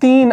3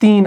3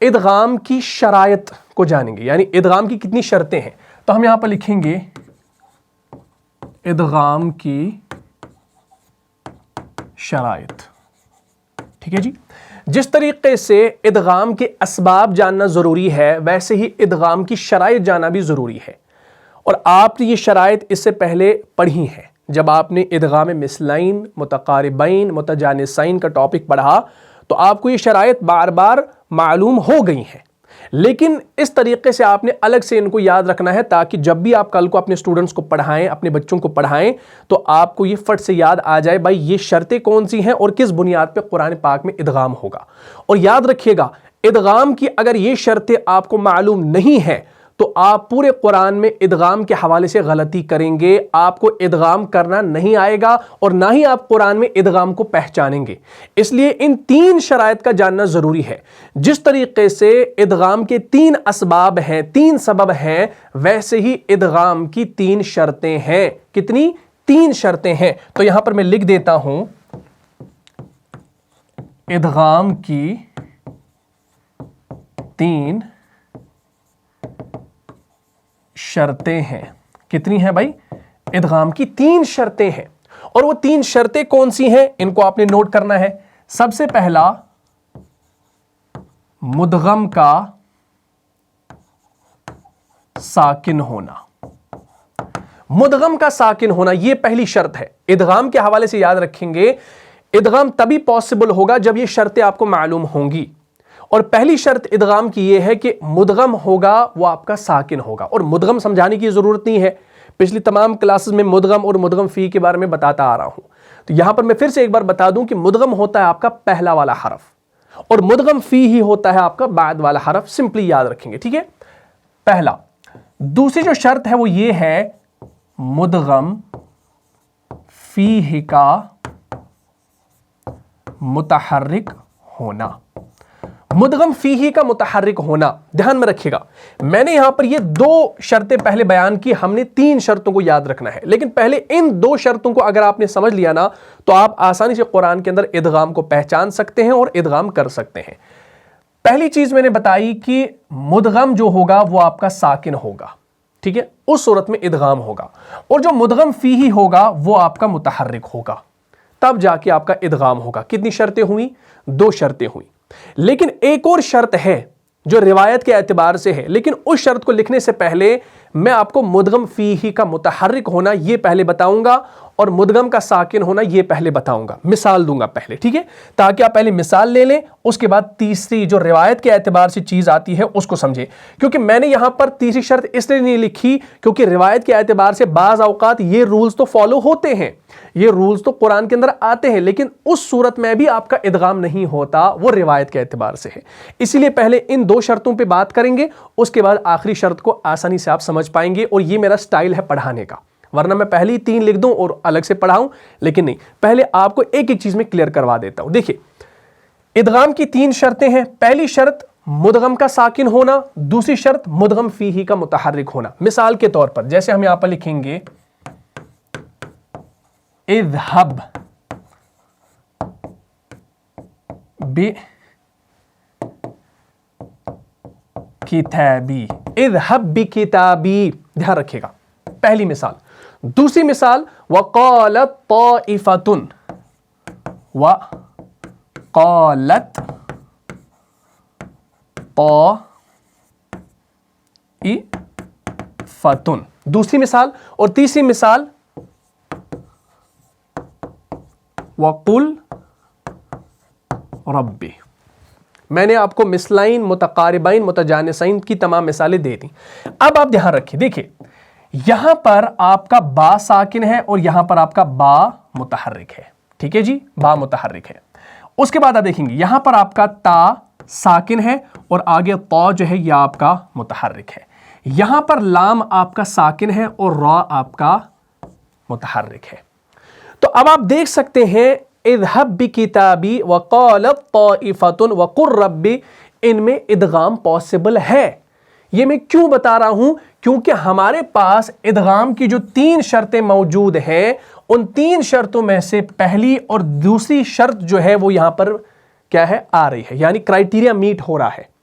ادغام کی شرائط کو جانیں گے، یعنی ادغام کی کتنی شرطیں ہیں. تو ہم یہاں پر لکھیں گے ادغام کی شرائط. ٹھیک ہے جی. جس طریقے سے ادغام کے اسباب جاننا ضروری ہے، ویسے ہی ادغام کی شرائط جاننا بھی ضروری ہے. اور آپ نے یہ شرائط اس سے پہلے پڑھی ہیں جب آپ نے ادغام مثلین، متقاربین، متجانسین کا ٹاپک پڑھا، تو آپ کو یہ شرائط بار بار معلوم ہو گئی ہیں. لیکن اس طریقے سے آپ نے الگ سے ان کو یاد رکھنا ہے تاکہ جب بھی آپ کل کو اپنے اسٹوڈنٹس کو پڑھائیں، اپنے بچوں کو پڑھائیں، تو آپ کو یہ فٹ سے یاد آ جائے بھائی یہ شرطیں کون سی ہیں اور کس بنیاد پہ قرآن پاک میں ادغام ہوگا. اور یاد رکھیے گا ادغام کی اگر یہ شرطیں آپ کو معلوم نہیں ہیں تو آپ پورے قرآن میں ادغام کے حوالے سے غلطی کریں گے. آپ کو ادغام کرنا نہیں آئے گا اور نہ ہی آپ قرآن میں ادغام کو پہچانیں گے. اس لیے ان 3 شرائط کا جاننا ضروری ہے. جس طریقے سے ادغام کے 3 اسباب ہیں، 3 سبب ہیں، ویسے ہی ادغام کی 3 شرطیں ہیں. کتنی؟ 3 شرطیں ہیں. تو یہاں پر میں لکھ دیتا ہوں ادغام کی 3 شرطیں ہیں. کتنی ہیں بھائی؟ ادغام کی 3 شرطیں ہیں. اور وہ 3 شرطیں کون سی ہیں ان کو آپ نے نوٹ کرنا ہے. سب سے پہلا مدغم کا ساکن ہونا. مدغم کا ساکن ہونا یہ پہلی شرط ہے. ادغام کے حوالے سے یاد رکھیں گے ادغام تبھی پاسبل ہوگا جب یہ شرطیں آپ کو معلوم ہوں گی. اور پہلی شرط ادغام کی یہ ہے کہ مدغم ہوگا وہ آپ کا ساکن ہوگا. اور مدغم سمجھانے کی ضرورت نہیں ہے، پچھلی تمام کلاسز میں مدغم اور مدغم فی کے بارے میں بتاتا آ رہا ہوں. تو یہاں پر میں پھر سے ایک بار بتا دوں کہ مدغم ہوتا ہے آپ کا پہلا والا حرف اور مدغم فی ہی ہوتا ہے آپ کا بعد والا حرف. سمپلی یاد رکھیں گے. ٹھیک ہے، پہلا. دوسری جو شرط ہے وہ یہ ہے مدغم فی کا متحرک ہونا. مدغم فیہی کا متحرک ہونا دھیان میں رکھیے گا. میں نے یہاں پر یہ 2 شرطیں پہلے بیان کی، ہم نے 3 شرطوں کو یاد رکھنا ہے. لیکن پہلے ان 2 شرطوں کو اگر آپ نے سمجھ لیا نا تو آپ آسانی سے قرآن کے اندر ادغام کو پہچان سکتے ہیں اور ادغام کر سکتے ہیں. پہلی چیز میں نے بتائی کہ مدغم جو ہوگا وہ آپ کا ساکن ہوگا. ٹھیک ہے، اس صورت میں ادغام ہوگا. اور جو مدغم فیہی ہوگا وہ آپ کا متحرک ہوگا، تب جا کے آپ کا ادغام ہوگا. کتنی شرطیں ہوئی؟ 2 شرطیں ہوئی. لیکن ایک اور شرط ہے جو روایت کے اعتبار سے ہے، لیکن اس شرط کو لکھنے سے پہلے میں آپ کو مدغم فیہی کا متحرک ہونا یہ پہلے بتاؤں گا اور مدغم کا ساکن ہونا یہ پہلے بتاؤں گا. مثال دوں گا پہلے. ٹھیک ہے، تاکہ آپ پہلے مثال لے لیں، اس کے بعد تیسری جو روایت کے اعتبار سے چیز آتی ہے اس کو سمجھیں. کیونکہ میں نے یہاں پر تیسری شرط اس لیے نہیں لکھی کیونکہ روایت کے اعتبار سے بعض اوقات یہ رولز تو فالو ہوتے ہیں، یہ رولز تو قرآن کے اندر آتے ہیں، لیکن اس صورت میں بھی آپ کا ادغام نہیں ہوتا، وہ روایت کے اعتبار سے ہے. اسی لیے پہلے ان 2 شرطوں پہ بات کریں گے، اس کے بعد آخری شرط کو آسانی سے آپ سمجھ پائیں گے. اور یہ میرا سٹائل ہے پڑھانے کا، ورنہ میں پہلی 3 لکھ دوں اور الگ سے پڑھاؤں، لیکن نہیں، پہلے آپ کو ایک ایک چیز میں کلیئر کروا دیتا ہوں. دیکھیے ادغام کی 3 شرطیں ہیں. پہلی شرط مدغم کا ساکن ہونا، دوسری شرط مدغم فیہی کا متحرک ہونا. مثال کے طور پر جیسے ہم یہاں پر لکھیں گے اذهب بکتابی. اذهب بکتابی دھیان رکھیے گا، پہلی مثال. دوسری مثال وقالت طائفۃ، وقالت طائفۃ دوسری مثال. اور تیسری مثال وقل ربی. میں نے آپ کو مثلین، متقاربین، متجانسین کی تمام مثالیں دے دیں. اب آپ دھیان رکھیں، دیکھیں یہاں پر آپ کا با ساکن ہے اور یہاں پر آپ کا با متحرک ہے. ٹھیک ہے جی، با متحرک ہے. اس کے بعد آپ دیکھیں گے یہاں پر آپ کا تا ساکن ہے اور آگے طا جو ہے یہ آپ کا متحرک ہے. یہاں پر لام آپ کا ساکن ہے اور را آپ کا متحرک ہے. تو اب آپ دیکھ سکتے ہیں اذهب بکتابی وقالت طائفۃ وقل ربی، ان میں ادغام پاسبل ہے. یہ میں کیوں بتا رہا ہوں؟ کیونکہ ہمارے پاس ادغام کی جو 3 شرطیں موجود ہیں ان 3 شرطوں میں سے پہلی اور دوسری شرط جو ہے وہ یہاں پر کیا ہے؟ آ رہی ہے، یعنی کرائیٹیریا میٹ ہو رہا ہے.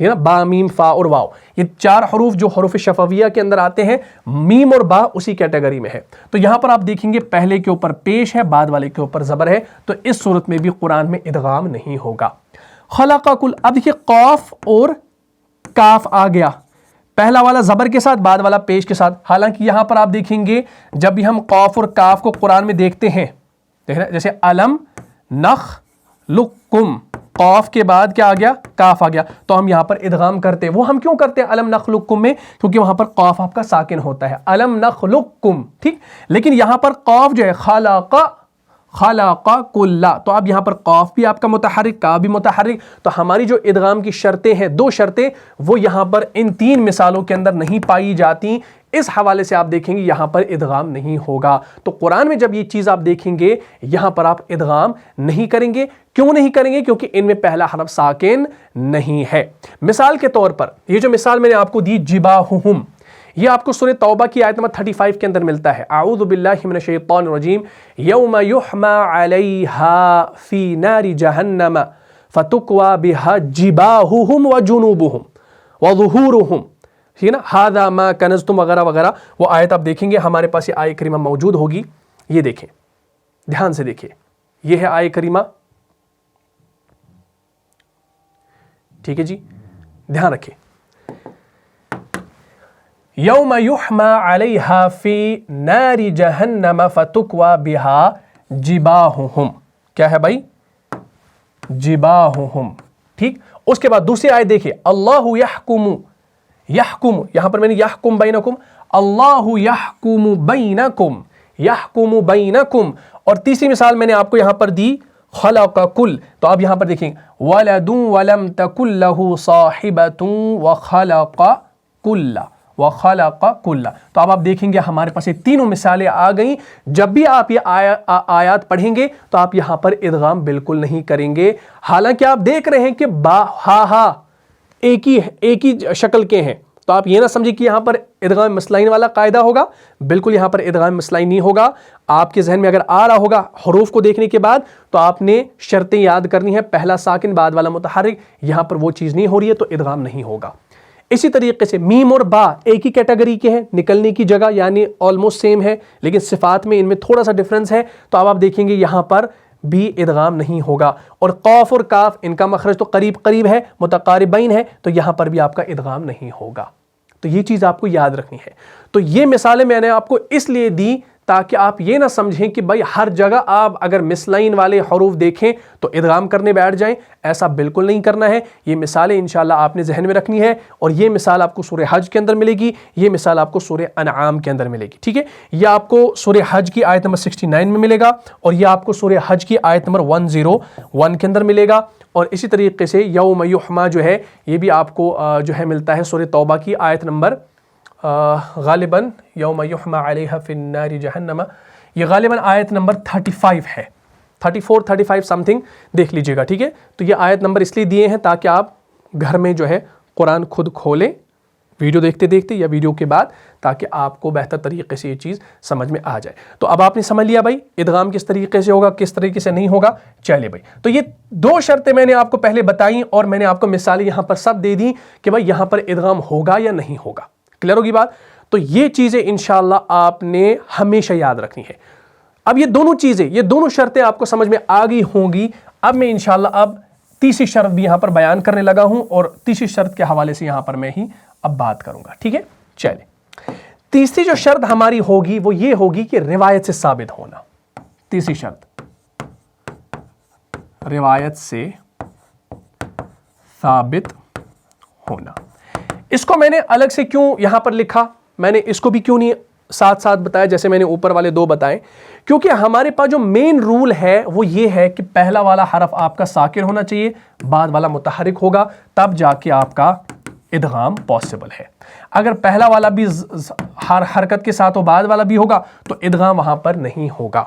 نا با میم فا اور واو، یہ 4 حروف جو حروف شفویہ کے اندر آتے ہیں، میم اور با اسی کیٹیگری میں ہے۔ تو یہاں پر آپ دیکھیں گے پہلے کے اوپر پیش ہے، بعد والے کے اوپر زبر ہے، تو اس صورت میں بھی قرآن میں ادغام نہیں ہوگا۔ خلق کل، اب دیکھیے قاف اور کاف آ گیا، پہلا والا زبر کے ساتھ، بعد والا پیش کے ساتھ۔ حالانکہ یہاں پر آپ دیکھیں گے جب بھی ہم قاف اور کاف کو قرآن میں دیکھتے ہیں، جیسے علم نخلقکم، قاف کے بعد کیا آ گیا؟ کاف آ گیا، تو ہم یہاں پر ادغام کرتے ہیں۔ وہ ہم کیوں کرتے ہیں علم نخلقکم میں؟ کیونکہ وہاں پر قاف آپ کا ساکن ہوتا ہے، علم نخلقکم، ٹھیک۔ لیکن یہاں پر قاف جو ہے خلق کل، تو اب یہاں پر قاف بھی آپ کا متحرک، کاف بھی متحرک، تو ہماری جو ادغام کی شرطیں ہیں، 2 شرطیں، وہ یہاں پر ان 3 مثالوں کے اندر نہیں پائی جاتی۔ اس حوالے سے آپ دیکھیں گے یہاں پر ادغام نہیں ہوگا۔ تو قرآن میں جب یہ چیز آپ دیکھیں گے یہاں پر آپ ادغام نہیں کریں گے۔ کیوں نہیں کریں گے؟ کیونکہ ان میں پہلا حرف ساکن نہیں ہے۔ مثال کے طور پر یہ جو مثال میں نے آپ کو دی جباہہم، یہ آپ کو سورہ توبہ کی آیت نمبر 35 کے اندر ملتا ہے۔ اعوذ باللہ من الشیطان الرجیم، یوم یحمى علیہا فی نار جہنم فتکوی بہا جباہہم وجنوبہم وظہورہم، ٹھیک ہے نا، ھذا ما کنزتم وغیرہ وغیرہ۔ وہ آیت آپ دیکھیں گے، ہمارے پاس یہ آیت کریمہ موجود ہوگی، یہ دیکھیں، دھیان سے دیکھیں، یہ ہے آیت کریمہ، ٹھیک ہے جی، دھیان رکھیں۔ یوم یحمى علیہا فی نار جہنم فتکوی بہا جباہہم، کیا ہے بھائی؟ جباہہم، ٹھیک۔ اس کے بعد دوسری آیت دیکھیں، اللہ یحکم، یہاں پر میں نے یحکم بینکم، اللہ یحکم بینکم، یحکم بینکم۔ اور تیسری مثال میں نے آپ کو یہاں پر دی خلق کل، تو آپ یہاں پر دیکھیں ولد ولم تکن لہ صاحبۃ وخلق کل، وخلق کل۔ تو اب آپ دیکھیں گے ہمارے پاس یہ تینوں مثالیں آ گئیں۔ جب بھی آپ یہ آیات پڑھیں گے تو آپ یہاں پر ادغام بالکل نہیں کریں گے، حالانکہ آپ دیکھ رہے ہیں کہ با ہا ایک ہی شکل کے ہیں۔ تو آپ یہ نہ سمجھیں کہ یہاں پر ادغام مثلین والا قاعدہ ہوگا، بالکل یہاں پر ادغام مثلین نہیں ہوگا۔ آپ کے ذہن میں اگر آ رہا ہوگا حروف کو دیکھنے کے بعد تو آپ نے شرطیں یاد کرنی ہے، پہلا ساکن بعد والا متحرک، یہاں پر وہ چیز نہیں ہو رہی ہے تو ادغام نہیں ہوگا۔ اسی طریقے سے میم اور با ایک ہی کیٹیگری کے ہیں، نکلنے کی جگہ یعنی آلموسٹ سیم ہے، لیکن صفات میں ان میں تھوڑا سا ڈفرنس ہے، تو اب آپ دیکھیں گے یہاں پر بھی ادغام نہیں ہوگا۔ اور قاف اور کاف ان کا مخرج تو قریب ہے، متقاربین ہے، تو یہاں پر بھی آپ کا ادغام نہیں ہوگا۔ تو یہ چیز آپ کو یاد رکھنی ہے۔ تو یہ مثالیں میں نے آپ کو اس لیے دی تاکہ آپ یہ نہ سمجھیں کہ بھائی ہر جگہ آپ اگر مثلین والے حروف دیکھیں تو ادغام کرنے بیٹھ جائیں، ایسا بالکل نہیں کرنا ہے۔ یہ مثالیں انشاءاللہ آپ نے ذہن میں رکھنی ہے، اور یہ مثال آپ کو سورہ حج کے اندر ملے گی، یہ مثال آپ کو سورہ انعام کے اندر ملے گی، ٹھیک ہے۔ یہ آپ کو سورہ حج کی آیت نمبر 69 میں ملے گا، اور یہ آپ کو سورہ حج کی آیت نمبر 101 کے اندر ملے گا۔ اور اسی طریقے سے یوم یحمى جو ہے یہ بھی آپ کو جو ہے ملتا ہے سورہ توبہ کی آیت نمبر غالباً یوم یحمى علیہا فی النار جہنم، یہ غالباً آیت نمبر 35 ہے، 34-35 سم تھنگ، دیکھ لیجئے گا، ٹھیک ہے۔ تو یہ آیت نمبر اس لیے دیے ہیں تاکہ آپ گھر میں جو ہے قرآن خود کھولیں ویڈیو دیکھتے دیکھتے یا ویڈیو کے بعد، تاکہ آپ کو بہتر طریقے سے یہ چیز سمجھ میں آ جائے۔ تو اب آپ نے سمجھ لیا بھائی ادغام کس طریقے سے ہوگا، کس طریقے سے نہیں ہوگا۔ چلے بھائی، تو یہ 2 شرطیں میں نے آپ کو پہلے بتائیں، اور میں نے آپ کو مثالیں یہاں پر سب دے دی کہ بھائی یہاں پر ادغام ہوگا یا نہیں ہوگا۔ کلیئر ہوگی بات؟ تو یہ چیزیں انشاءاللہ آپ نے ہمیشہ یاد رکھنی ہے۔ اب یہ دونوں چیزیں، یہ دونوں شرطیں آپ کو سمجھ میں آ گئی ہوں گی۔ اب میں انشاءاللہ اب تیسری شرط بھی یہاں پر بیان کرنے لگا ہوں، اور تیسری شرط کے حوالے سے یہاں پر میں ہی اب بات کروں گا، ٹھیک ہے۔ چلیں، تیسری جو شرط ہماری ہوگی وہ یہ ہوگی کہ روایت سے ثابت ہونا۔ تیسری شرط روایت سے ثابت ہونا۔ اس کو میں نے الگ سے کیوں یہاں پر لکھا، میں نے اس کو بھی کیوں نہیں ساتھ ساتھ بتایا جیسے میں نے اوپر والے 2 بتائے؟ کیونکہ ہمارے پاس جو مین رول ہے وہ یہ ہے کہ پہلا والا حرف آپ کا ساکن ہونا چاہیے، بعد والا متحرک ہوگا، تب جا کے آپ کا ادغام پاسبل ہے۔ اگر پہلا والا بھی ہر حرکت کے ساتھ ہو، بعد والا بھی ہوگا، تو ادغام وہاں پر نہیں ہوگا۔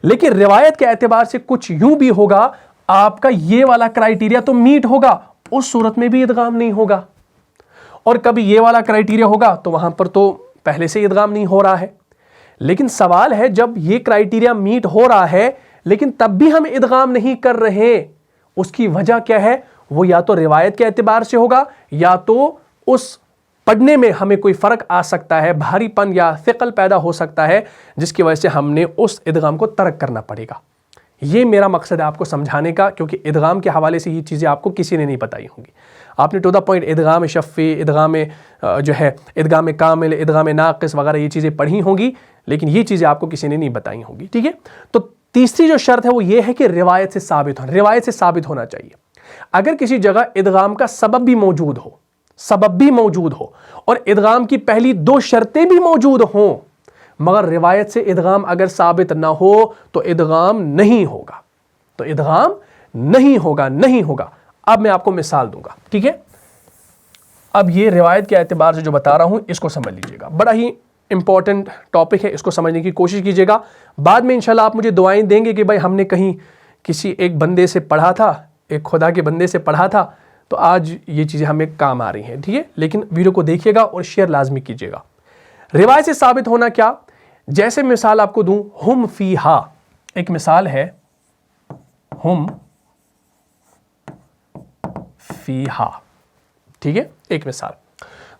لیکن روایت کے اعتبار سے کچھ یوں بھی ہوگا، آپ کا یہ والا کرائیٹیریا تو میٹ ہوگا، اس صورت میں بھی ادغام نہیں ہوگا، اور کبھی یہ والا کرائیٹیریا ہوگا تو وہاں پر تو پہلے سے ادغام نہیں ہو رہا ہے۔ لیکن سوال ہے جب یہ کرائیٹیریا میٹ ہو رہا ہے لیکن تب بھی ہم ادغام نہیں کر رہے، اس کی وجہ کیا ہے؟ وہ یا تو روایت کے اعتبار سے ہوگا یا تو اس پڑھنے میں ہمیں کوئی فرق آ سکتا ہے، بھاری پن یا ثقل پیدا ہو سکتا ہے، جس کی وجہ سے ہم نے اس ادغام کو ترک کرنا پڑے گا۔ یہ میرا مقصد ہے آپ کو سمجھانے کا، کیونکہ ادغام کے حوالے سے یہ چیزیں آپ کو کسی نے نہیں بتائی ہوں گی۔ آپ نے ٹو دا پوائنٹ ادغام شفی، ادغام جو ہے ادغام کامل، ادغام ناقص وغیرہ یہ چیزیں پڑھی ہوں گی، لیکن یہ چیزیں آپ کو کسی نے نہیں بتائی ہوں گی، ٹھیک ہے؟ تو تیسری جو شرط ہے وہ یہ ہے کہ روایت سے ثابت ہونا، روایت سے ثابت ہونا چاہیے۔ اگر کسی جگہ ادغام کا سبب بھی موجود ہو اور ادغام کی پہلی دو شرطیں بھی موجود ہوں، مگر روایت سے ادغام اگر ثابت نہ ہو تو ادغام نہیں ہوگا۔ اب میں آپ کو مثال دوں گا، ٹھیک ہے؟ اب یہ روایت کے اعتبار سے جو بتا رہا ہوں اس کو سمجھ لیجئے گا، بڑا ہی امپورٹنٹ ٹاپک ہے، اس کو سمجھنے کی کوشش کیجئے گا۔ بعد میں انشاءاللہ آپ مجھے دعائیں دیں گے کہ بھائی ہم نے کہیں کسی ایک بندے سے پڑھا تھا، ایک خدا کے بندے سے پڑھا تھا، تو آج یہ چیزیں ہمیں کام آ رہی ہیں، ٹھیک ہے؟ لیکن ویڈیو کو دیکھیے گا اور شیئر لازمی کیجیے گا۔ روایت سے ثابت ہونا کیا؟ جیسے مثال آپ کو دوں، ہم فیہا، ایک مثال ہے، ہم فیہا، ٹھیک ہے؟ ایک مثال۔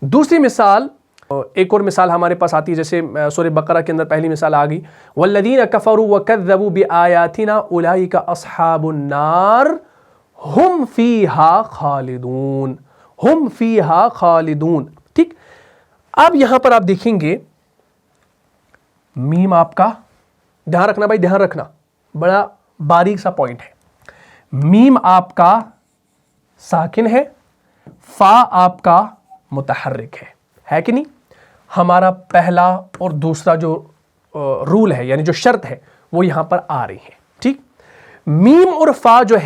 دوسری مثال، ایک اور مثال ہمارے پاس آتی ہے، جیسے سورہ بقرہ کے اندر پہلی مثال آ گئی، والذین کفروا وکذبوا بآیاتنا اولئک اصحاب النار ہم فیہا خالدون، ہم فیہا خالدون، ٹھیک؟ اب یہاں پر آپ دیکھیں گے میم آپ کا، دھیان رکھنا بھائی، دھیان رکھنا، بڑا باریک سا پوائنٹ ہے۔ میم آپ کا ساکن ہے، فا آپ کا متحرک ہے کہ نہیں؟ ہمارا پہلا اور دوسرا جو رول ہے، یعنی جو شرط ہے، وہ یہاں پر آ رہی ہے، ٹھیک؟ میم اور فا جو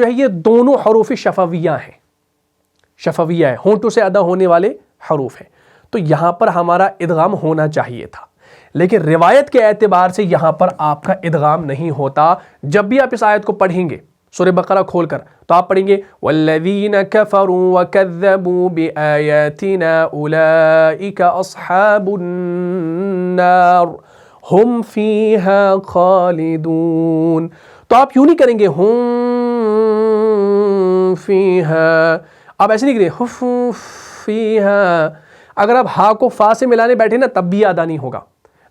ہے، یہ دونوں حروف شفویہ ہیں، شفویہ ہے، ہونٹوں سے ادا ہونے والے حروف ہیں، تو یہاں پر ہمارا ادغام ہونا چاہیے تھا، لیکن روایت کے اعتبار سے یہاں پر آپ کا ادغام نہیں ہوتا۔ جب بھی آپ اس آیت کو پڑھیں گے سورہ بقرہ کھول کر، تو آپ پڑھیں گے والذین کفروا وکذبوا بآیاتنا اولئک اصحاب النار ہم فیہا خالدون۔ تو آپ یوں نہیں کریں گے ہم فیہا، آپ ایسے نہیں کریں ہم فیہا۔ اگر آپ ہا کو فا سے ملانے بیٹھے نا تب بھی ادا نہیں ہوگا،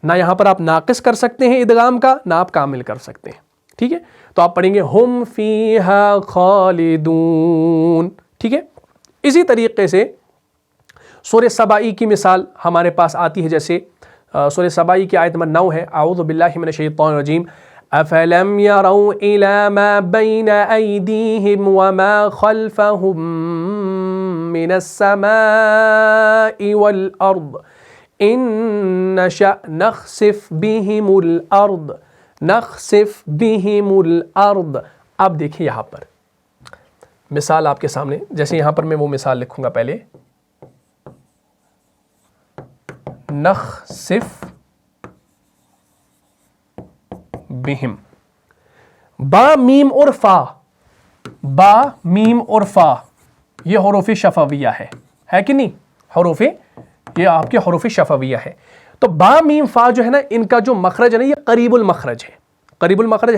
نہ یہاں پر آپ ناقص کر سکتے ہیں ادغام کا، نہ آپ کامل کر سکتے ہیں، ٹھیک ہے؟ تو آپ پڑھیں گے ہم فیہا خالدون، ٹھیک ہے؟ اسی طریقے سے سورہ سبائی کی مثال ہمارے پاس آتی ہے، جیسے سورہ سبائی کی آیت نمبر 9 ہے، اعوذ باللہ من الشیطان الرجیم، افلم يروا الى ما بين ايديهم وما خلفهم من السماء والارض ان نشأ نخسف بهم الارض۔ اب دیکھیں یہاں پر مثال آپ کے سامنے، جیسے یہاں پر میں وہ مثال لکھوں گا، پہلے نخسف بہم، با میم اور فا، یہ حروف شفویہ ہے کہ نہیں؟ یہ آپ کے حروف شفویہ ہے۔ تو با میم فا جو ہے نا، ان کا جو مخرج ہے نا، یہ قریب المخرج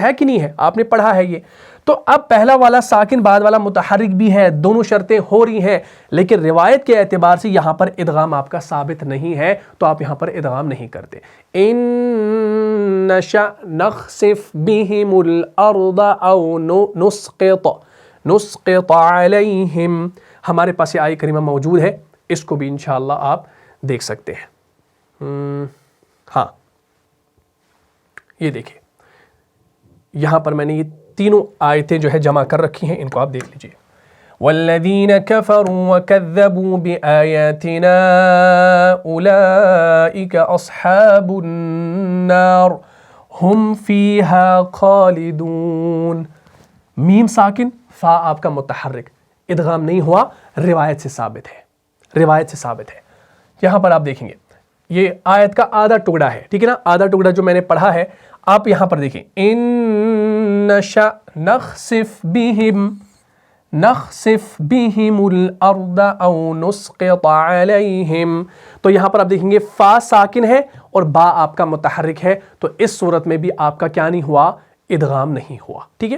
ہے کہ نہیں ہے؟ آپ نے پڑھا ہے یہ۔ تو اب پہلا والا ساکن، بعد والا متحرک بھی ہے، دونوں شرطیں ہو رہی ہیں، لیکن روایت کے اعتبار سے یہاں پر ادغام آپ کا ثابت نہیں ہے، تو آپ یہاں پر ادغام نہیں کرتے۔ ان نشأ نخسف بهم الارض او نسقط علیہم، ہمارے پاس یہ آیت کریمہ موجود ہے، اس کو بھی انشاءاللہ آپ دیکھ سکتے ہیں۔ ہاں یہ دیکھیں، یہاں پر میں نے یہ تینوں آیتیں جو ہے جمع کر رکھی ہیں، ان کو آپ دیکھ لیجئے۔ والذین کفروا وکذبوا بآیاتنا اولئک اصحاب النار ہم فیہا خالدون۔ میم ساکن، فا آپ کا متحرک، ادغام نہیں ہوا، روایت سے ثابت ہے، یہاں پر آپ دیکھیں گے یہ آیت کا آدھا ٹکڑا ہے، ٹھیک ہے نا؟ آدھا ٹکڑا جو میں نے پڑھا ہے، آپ یہاں پر دیکھیں، ان نشأ نخسف بہم الارض او نسقط علیہم، تو یہاں پر آپ دیکھیں گے فا ساکن ہے اور با آپ کا متحرک ہے، تو اس صورت میں بھی آپ کا کیا نہیں ہوا؟ ادغام نہیں ہوا، ٹھیک ہے؟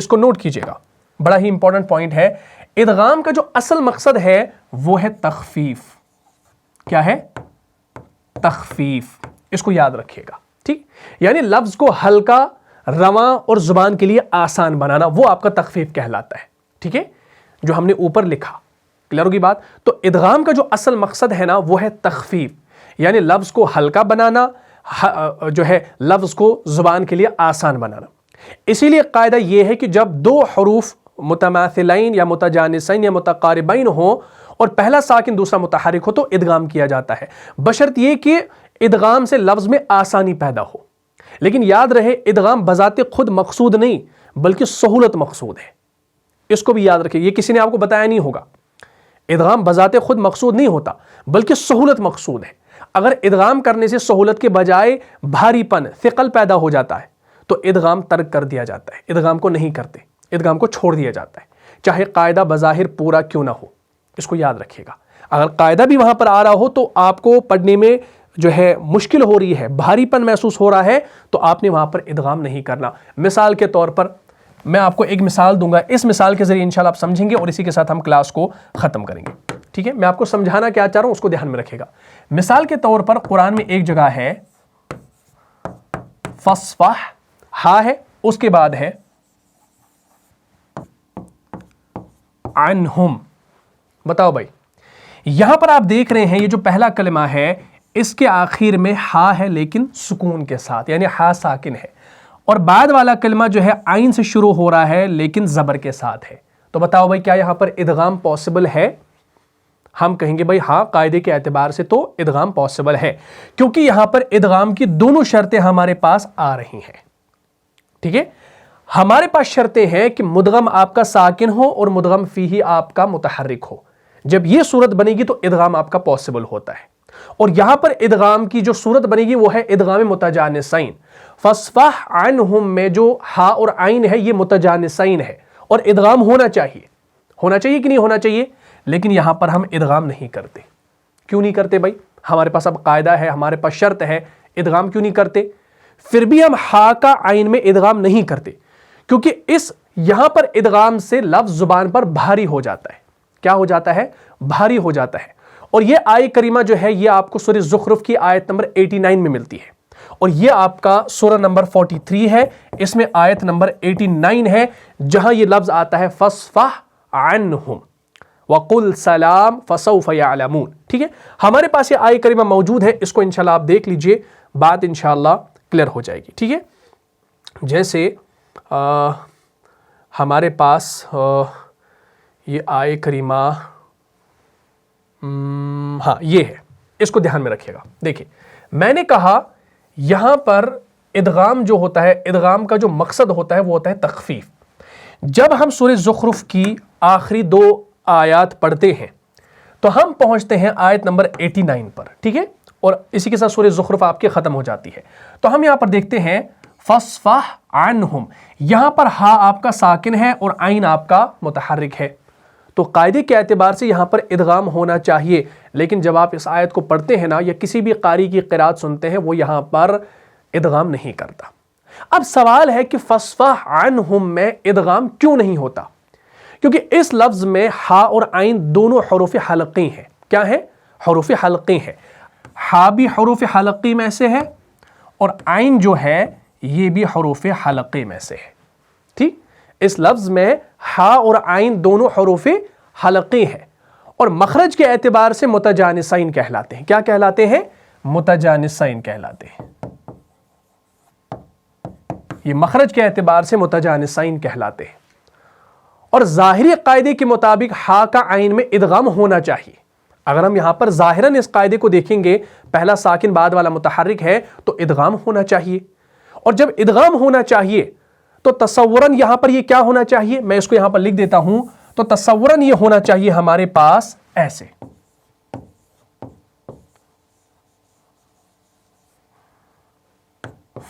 اس کو نوٹ کیجئے گا، بڑا ہی امپورٹنٹ پوائنٹ ہے۔ ادغام کا جو اصل مقصد ہے وہ ہے تخفیف۔ کیا ہے؟ تخفیف۔ اس کو یاد رکھیے گا، ٹھیک؟ یعنی لفظ کو ہلکا، رواں اور زبان کے لیے آسان بنانا، وہ آپ کا تخفیف کہلاتا ہے، ٹھیک ہے؟ جو ہم نے اوپر لکھا، کلیئر ہوگی بات؟ تو ادغام کا جو اصل مقصد ہے نا وہ ہے تخفیف، یعنی لفظ کو ہلکا بنانا، جو ہے لفظ کو زبان کے لیے آسان بنانا۔ اسی لیے قاعدہ یہ ہے کہ جب دو حروف متماثلین یا متجانسین یا متقاربین ہوں اور پہلا ساکن دوسرا متحرک ہو تو ادغام کیا جاتا ہے، بشرط یہ کہ ادغام سے لفظ میں آسانی پیدا ہو۔ لیکن یاد رہے ادغام بذات خود مقصود نہیں بلکہ سہولت مقصود ہے، اس کو بھی یاد رکھیں، یہ کسی نے آپ کو بتایا نہیں ہوگا۔ ادغام بذات خود مقصود نہیں ہوتا بلکہ سہولت مقصود ہے۔ اگر ادغام کرنے سے سہولت کے بجائے بھاری پن، ثقل پیدا ہو جاتا ہے تو ادغام ترک کر دیا جاتا ہے، ادغام کو نہیں کرتے، ادغام کو چھوڑ دیا جاتا ہے، چاہے قاعدہ بظاہر پورا کیوں نہ ہو۔ اس کو یاد رکھیے گا، اگر قاعدہ بھی وہاں پر آ رہا ہو تو آپ کو پڑھنے میں جو ہے مشکل ہو رہی ہے، بھاری پن محسوس ہو رہا ہے، تو آپ نے وہاں پر ادغام نہیں کرنا۔ مثال کے طور پر میں آپ کو ایک مثال دوں گا، اس مثال کے ذریعے انشاءاللہ آپ سمجھیں گے اور اسی کے ساتھ ہم کلاس کو ختم کریں گے، ٹھیک ہے؟ میں آپ کو سمجھانا کیا چاہ رہا ہوں اس کو دھیان میں رکھے گا۔ مثال کے طور پر قرآن میں ایک جگہ ہے فصفح، ہا ہے، اس کے بعد ہے عنہم۔ بتاؤ بھائی، یہاں پر آپ دیکھ رہے ہیں یہ جو پہلا کلمہ ہے اس کے آخر میں ہا ہے لیکن سکون کے ساتھ، یعنی ہا ساکن ہے، اور بعد والا کلمہ جو ہے عین سے شروع ہو رہا ہے لیکن زبر کے ساتھ ہے۔ تو بتاؤ بھائی کیا یہاں پر ادغام پاسبل ہے؟ ہم کہیں گے بھائی ہاں، قاعدے کے اعتبار سے تو ادغام پاسبل ہے، کیونکہ یہاں پر ادغام کی دونوں شرطیں ہمارے پاس آ رہی ہیں، ٹھیک ہے؟ ہمارے پاس شرطیں ہیں کہ مدغم آپ کا ساکن ہو اور مدغم فیہ آپ کا متحرک ہو۔ جب یہ صورت بنے گی تو ادغام آپ کا پاسبل ہوتا ہے، اور یہاں پر ادغام کی جو صورت بنے گی وہ ہے ادغام متجانسین۔ فصفح عنہم میں جو ہا اور عین ہے یہ متجانسین ہے اور ادغام ہونا چاہیے، ہونا چاہیے کہ نہیں ہونا چاہیے؟ لیکن یہاں پر ہم ادغام نہیں کرتے۔ کیوں نہیں کرتے بھائی؟ ہمارے پاس اب قاعدہ ہے، ہمارے پاس شرط ہے، ادغام کیوں نہیں کرتے؟ پھر بھی ہم ہا کا عین میں ادغام نہیں کرتے کیونکہ یہاں پر ادغام سے لفظ زبان پر بھاری ہو جاتا ہے۔ کیا ہو جاتا ہے؟ بھاری ہو جاتا ہے۔ اور یہ آیت کریمہ جو ہے یہ آپ کو سورہ زخرف کی آیت نمبر 89 میں ملتی ہے، اور یہ آپ کا سورہ نمبر 43 ہے، اس میں آیت نمبر 89 ہے جہاں یہ لفظ آتا ہے فصفح عنہم وَقُلْ سَلَام فَسَوْفَ يَعْلَمُونَ، ٹھیک ہے؟ ہمارے پاس یہ آیت کریمہ موجود ہے، اس کو انشاءاللہ آپ دیکھ لیجئے، بات انشاءاللہ کلیئر ہو جائے گی، ٹھیک ہے؟ جیسے ہمارے پاس یہ آیت کریمہ ہاں یہ ہے، اس کو دھیان میں رکھیے گا۔ دیکھیں میں نے کہا یہاں پر ادغام جو ہوتا ہے، ادغام کا جو مقصد ہوتا ہے وہ ہوتا ہے تخفیف۔ جب ہم سورہ زخرف کی آخری 2 آیات پڑھتے ہیں تو ہم پہنچتے ہیں آیت نمبر 89 پر، ٹھیک ہے؟ اور اسی کے ساتھ سورہ زخرف آپ کے ختم ہو جاتی ہے۔ تو ہم یہاں پر دیکھتے ہیں فصفح عنہم، یہاں پر ہا آپ کا ساکن ہے اور عین آپ کا متحرک ہے، تو قاعدے کے اعتبار سے یہاں پر ادغام ہونا چاہیے، لیکن جب آپ اس آیت کو پڑھتے ہیں نا یا کسی بھی قاری کی قرات سنتے ہیں وہ یہاں پر ادغام نہیں کرتا۔ اب سوال ہے کہ فصفح عنہم میں ادغام کیوں نہیں ہوتا؟ کیونکہ اس لفظ میں ہا اور عین دونوں حروف حلقی ہیں۔ کیا ہیں؟ حروف حلقی ہیں۔ ہا بھی حروف حلقی میں سے ہے اور عین جو ہے یہ بھی حروف حلقی میں سے ہے، ٹھیک؟ اس لفظ میں ہا اور عین دونوں حروف حلقی ہیں اور مخرج کے اعتبار سے متجانسین کہلاتے ہیں۔ کیا کہلاتے ہیں؟ متجانسین کہلاتے ہیں۔ یہ مخرج کے اعتبار سے متجانسین کہلاتے ہیں، اور ظاہری قاعدے کے مطابق ہا کا عین میں ادغام ہونا چاہیے۔ اگر ہم یہاں پر ظاہراً اس قاعدے کو دیکھیں گے، پہلا ساکن بعد والا متحرک ہے تو ادغام ہونا چاہیے، اور جب ادغام ہونا چاہیے تو تصوراً یہاں پر یہ کیا ہونا چاہیے؟ میں اس کو یہاں پر لکھ دیتا ہوں، تو تصوراً یہ ہونا چاہیے ہمارے پاس ایسے،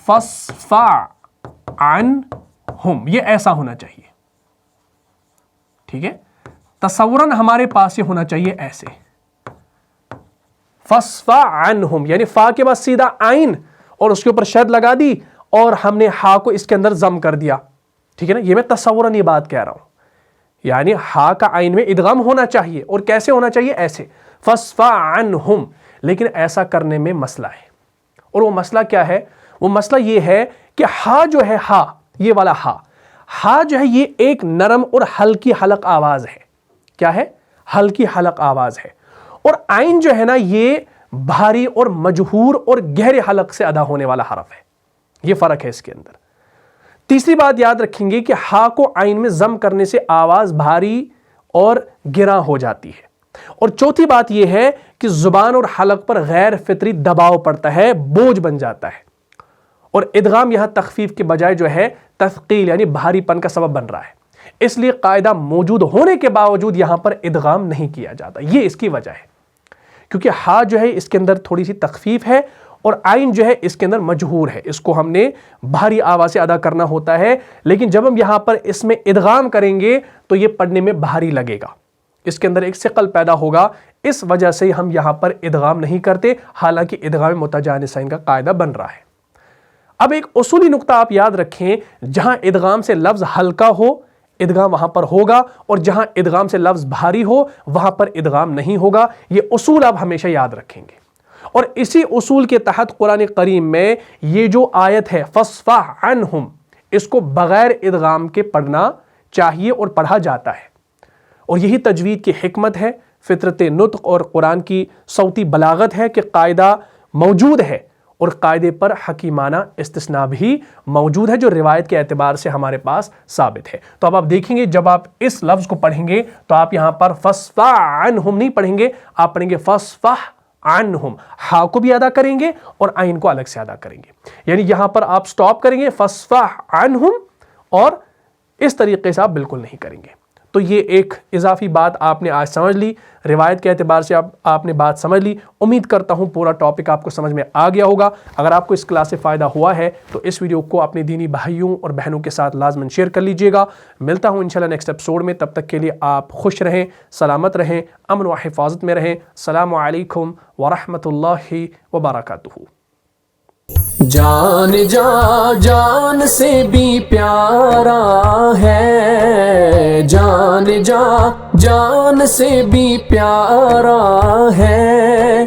فصفح عنہم، یہ ایسا ہونا چاہیے، ٹھیک ہے؟ تصوراً ہمارے پاس یہ ہونا چاہیے ایسے، فصفح عنہم، یعنی فا کے بعد سیدھا عین اور اس کے اوپر شد لگا دی اور ہم نے ہا کو اس کے اندر ضم کر دیا، ٹھیک ہے نا, یہ میں تصورن یہ بات کہہ رہا ہوں, یعنی ہا کا عین میں ادغام ہونا چاہیے. اور کیسے ہونا چاہیے؟ ایسے فَاصْفَحْ عَنْهُمْ. لیکن ایسا کرنے میں مسئلہ ہے, اور وہ مسئلہ کیا ہے؟ وہ مسئلہ یہ ہے کہ ہا جو ہے, ہا یہ والا ہا جو ہے یہ ایک نرم اور ہلکی حلق آواز ہے. کیا ہے؟ ہلکی حلق آواز ہے. اور عین جو ہے نا یہ بھاری اور مجہور اور گہرے حلق سے ادا ہونے والا حرف ہے. یہ فرق ہے اس کے اندر. تیسری بات یاد رکھیں گے کہ ہا کو عین میں ضم کرنے سے آواز بھاری اور گراں ہو جاتی ہے. اور چوتھی بات یہ ہے کہ زبان اور حلق پر غیر فطری دباؤ پڑتا ہے, بوجھ بن جاتا ہے. اور ادغام یہاں تخفیف کے بجائے جو ہے تثقیل یعنی بھاری پن کا سبب بن رہا ہے. اس لیے قاعدہ موجود ہونے کے باوجود یہاں پر ادغام نہیں کیا جاتا. یہ اس کی وجہ ہے, کیونکہ ہا جو ہے اس کے اندر تھوڑی سی تخفیف ہے اور عین جو ہے اس کے اندر مجہور ہے. اس کو ہم نے بھاری آواز سے ادا کرنا ہوتا ہے, لیکن جب ہم یہاں پر اس میں ادغام کریں گے تو یہ پڑھنے میں بھاری لگے گا, اس کے اندر ایک ثقل پیدا ہوگا. اس وجہ سے ہم یہاں پر ادغام نہیں کرتے, حالانکہ ادغام متجانسین کا قاعدہ بن رہا ہے. اب ایک اصولی نقطہ آپ یاد رکھیں, جہاں ادغام سے لفظ ہلکا ہو ادغام وہاں پر ہوگا, اور جہاں ادغام سے لفظ بھاری ہو وہاں پر ادغام نہیں ہوگا. یہ اصول آپ ہمیشہ یاد رکھیں گے. اور اسی اصول کے تحت قرآن کریم میں یہ جو آیت ہے فَاصْفَحْ عَنْهُمْ, اس کو بغیر ادغام کے پڑھنا چاہیے اور پڑھا جاتا ہے. اور یہی تجوید کی حکمت ہے, فطرت نطق اور قرآن کی صوتی بلاغت ہے کہ قاعدہ موجود ہے اور قاعدے پر حکیمانہ استثناء بھی موجود ہے جو روایت کے اعتبار سے ہمارے پاس ثابت ہے. تو اب آپ دیکھیں گے جب آپ اس لفظ کو پڑھیں گے تو آپ یہاں پر فَاصْفَحْ عَنْهُمْ نہیں پڑھیں گے, آپ پڑھیں گے فَاصْفَحْ عَنْهُمْ. ہا کو بھی ادا کریں گے اور عین کو الگ سے ادا کریں گے. یعنی یہاں پر آپ سٹاپ کریں گے فَاصْفَحْ عَنْهُمْ, اور اس طریقے سے آپ بالکل نہیں کریں گے. تو یہ ایک اضافی بات آپ نے آج سمجھ لی, روایت کے اعتبار سے آپ نے بات سمجھ لی. امید کرتا ہوں پورا ٹاپک آپ کو سمجھ میں آ گیا ہوگا. اگر آپ کو اس کلاس سے فائدہ ہوا ہے تو اس ویڈیو کو اپنے دینی بھائیوں اور بہنوں کے ساتھ لازماً شیئر کر لیجئے گا. ملتا ہوں انشاءاللہ نیکسٹ ایپیسوڈ میں, تب تک کے لیے آپ خوش رہیں, سلامت رہیں, امن و حفاظت میں رہیں. السلام علیکم ورحمۃ اللہ وبرکاتہ. جان جان سے بھی پیارا ہے, جان سے بھی پیارا ہے,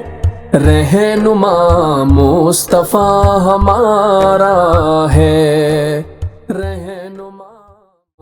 رہنما مصطفیٰ ہمارا ہے.